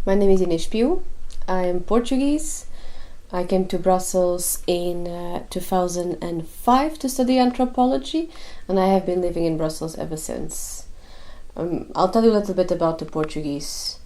My name is Inês PIO. I am Portuguese. I came to Brussels in 2005 to study anthropology, and I have been living in Brussels ever since. I'll tell you a little bit about the Portuguese.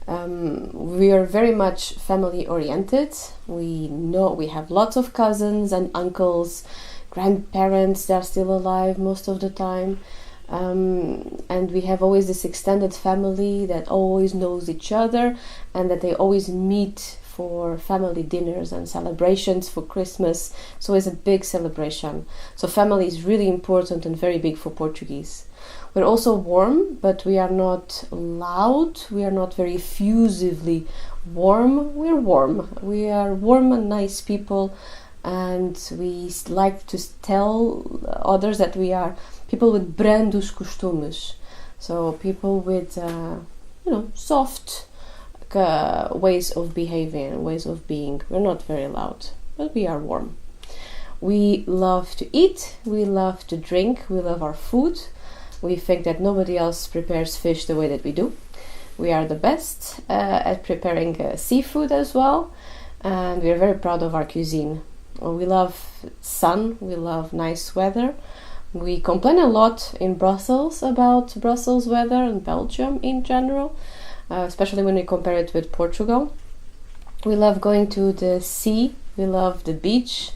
We are very much family oriented. We have lots of cousins and uncles, grandparents that are still alive most of the time. And we have always this extended family that always knows each other and that they always meet for family dinners and celebrations for Christmas. It's always a big celebration. So family is really important and very big for Portuguese. We're also warm, but we are not loud. We are not very effusively warm. We're warm. We are warm and nice people, and we like to tell others that we are people with brandos costumes, so people with soft ways of behaving, ways of being. We're not very loud, but we are warm. We love to eat, we love to drink, we love our food. We think that nobody else prepares fish the way that we do. We are the best at preparing seafood as well, and we are very proud of our cuisine. We love sun, we love nice weather. We complain a lot in Brussels about Brussels weather and Belgium in general, especially when we compare it with Portugal. We love going to the sea, we love the beach.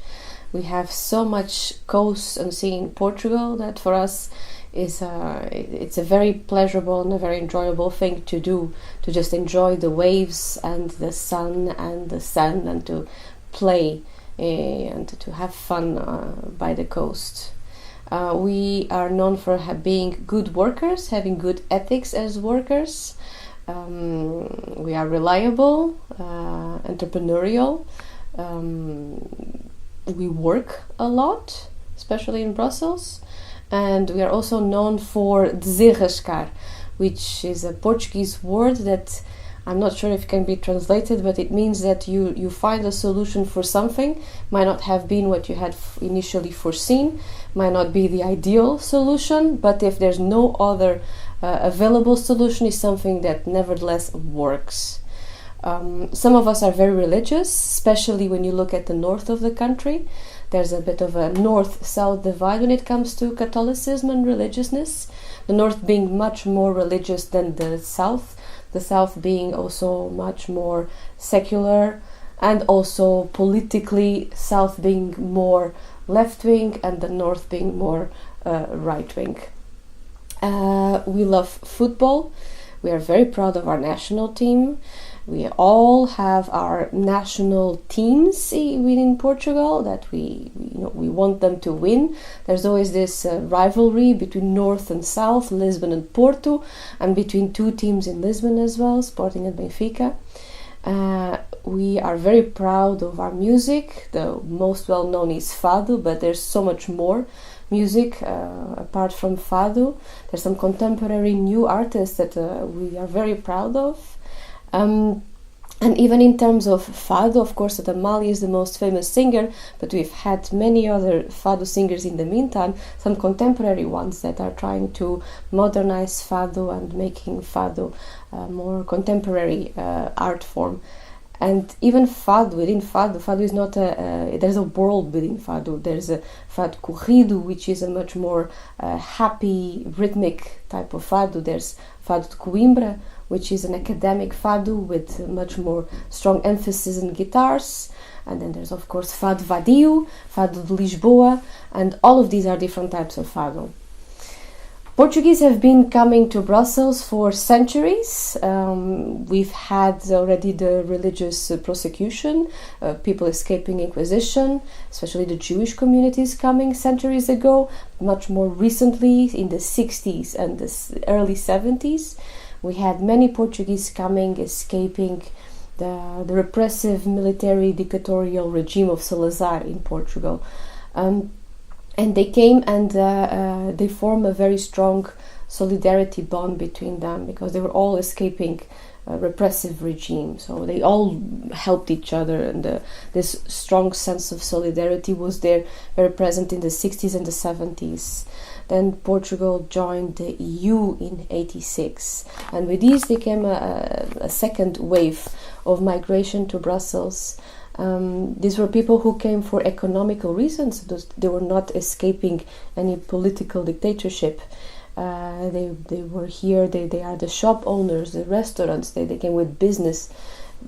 We have so much coast and sea in Portugal that for us it's a very pleasurable and a very enjoyable thing to do, to just enjoy the waves and the sun and the sand and to play and to have fun by the coast. We are known for being good workers, having good ethics as workers. We are reliable, entrepreneurial. We work a lot, especially in Brussels. And we are also known for desenrascar, which is a Portuguese word that I'm not sure if it can be translated, but it means that you find a solution for something. Might not have been what you had initially foreseen, might not be the ideal solution, but if there's no other available solution, is something that nevertheless works. Some of us are very religious, especially when you look at the north of the country. There's a bit of a north-south divide when it comes to Catholicism and religiousness. The north being much more religious than the south being also much more secular, and also politically south being more left-wing and the north being more right-wing. We love football. We are very proud of our national team. We all have our national teams within Portugal that we want them to win. There's always this rivalry between North and South, Lisbon and Porto, and between two teams in Lisbon as well, Sporting and Benfica. We are very proud of our music. The most well known is Fado, but there's so much more music apart from Fado. There's some contemporary new artists that we are very proud of. And even in terms of Fado, of course, Adamali is the most famous singer, but we've had many other Fado singers in the meantime, some contemporary ones that are trying to modernize Fado and making Fado a more contemporary art form. And even within Fado is not there's a world within Fado. There's a Fado corrido, which is a much more happy, rhythmic type of Fado. There's Fado de Coimbra, which is an academic Fado with much more strong emphasis in guitars. And then there's, of course, Fado Vadio, Fado de Lisboa, and all of these are different types of Fado. Portuguese have been coming to Brussels for centuries. We've had already the religious persecution, people escaping Inquisition, especially the Jewish communities coming centuries ago. Much more recently, in the 60s and the early 70s, we had many Portuguese coming, escaping the repressive military dictatorial regime of Salazar in Portugal. And they came and they formed a very strong solidarity bond between them because they were all escaping a repressive regime. So they all helped each other, and this strong sense of solidarity was there, very present in the 60s and the 70s. then Portugal joined the EU in 86, and with these there came a second wave of migration to Brussels. These were people who came for economical reasons. They were not escaping any political dictatorship. They were here. They are the shop owners, the restaurants. They came with business.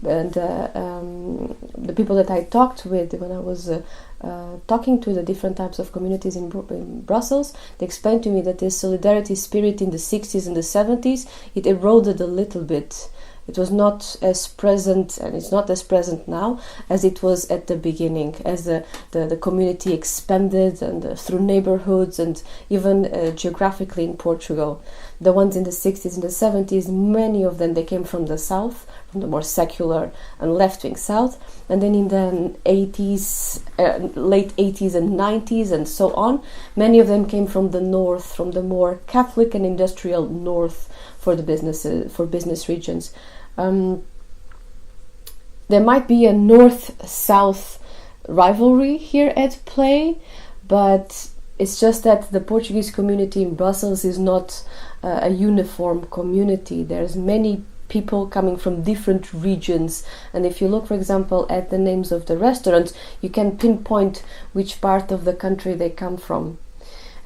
And the people that I talked with when I was talking to the different types of communities in Brussels, they explained to me that this solidarity spirit in the 60s and the 70s, it eroded a little bit. It was not as present, and it's not as present now as it was at the beginning, as the community expanded and through neighborhoods and even geographically in Portugal. The ones in the 60s and the 70s, many of them, they came from the south, from the more secular and left-wing south, and then in the 80s, late 80s and 90s and so on, many of them came from the north, from the more Catholic and industrial north for the business regions. There might be a north-south rivalry here at play, but it's just that the Portuguese community in Brussels is not a uniform community. There's many people coming from different regions, and if you look, for example, at the names of the restaurants, you can pinpoint which part of the country they come from.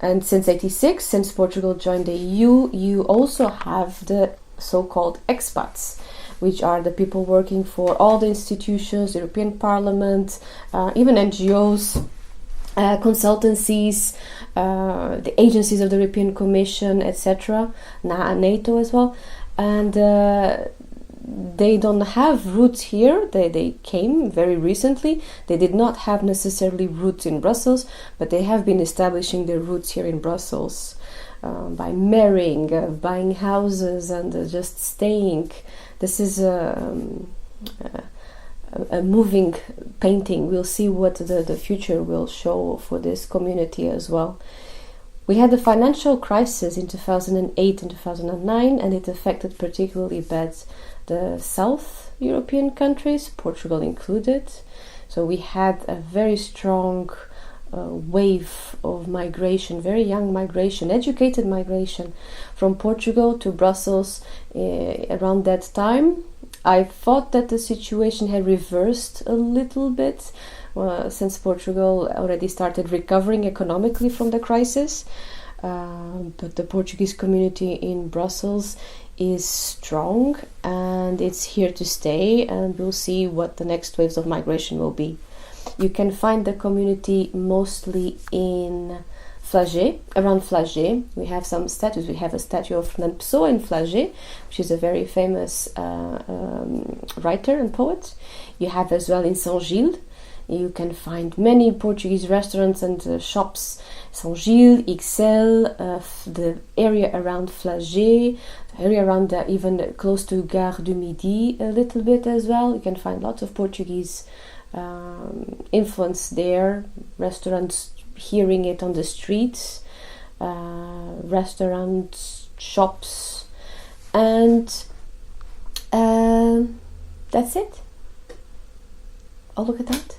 And since 86, since Portugal joined the EU, you also have the so-called expats, which are the people working for all the institutions, European Parliament, even NGOs, consultancies, the agencies of the European Commission, etc., NATO as well. And they don't have roots here. They came very recently. They did not have necessarily roots in Brussels, but they have been establishing their roots here in Brussels by marrying, buying houses, and just staying. This is a moving painting. We'll see what the future will show for this community as well. We had the financial crisis in 2008 and 2009, and it affected particularly bad the South European countries, Portugal included. So we had a very strong wave of migration, very young migration, educated migration from Portugal to Brussels around that time. I thought that the situation had reversed a little bit since Portugal already started recovering economically from the crisis. But the Portuguese community in Brussels is strong, and it's here to stay, and we'll see what the next waves of migration will be. You can find the community mostly in Flagey, around Flagey. We have some statues. We have a statue of Fernando Pessoa in Flagey, which is a very famous writer and poet. You have as well in São Gil. You can find many Portuguese restaurants and shops. São Gil, Ixelles, the area around Flagey, the area around even close to Gare du Midi a little bit as well. You can find lots of Portuguese influence there. Restaurants, hearing it on the streets, restaurants, shops, and that's it. Oh, look at that.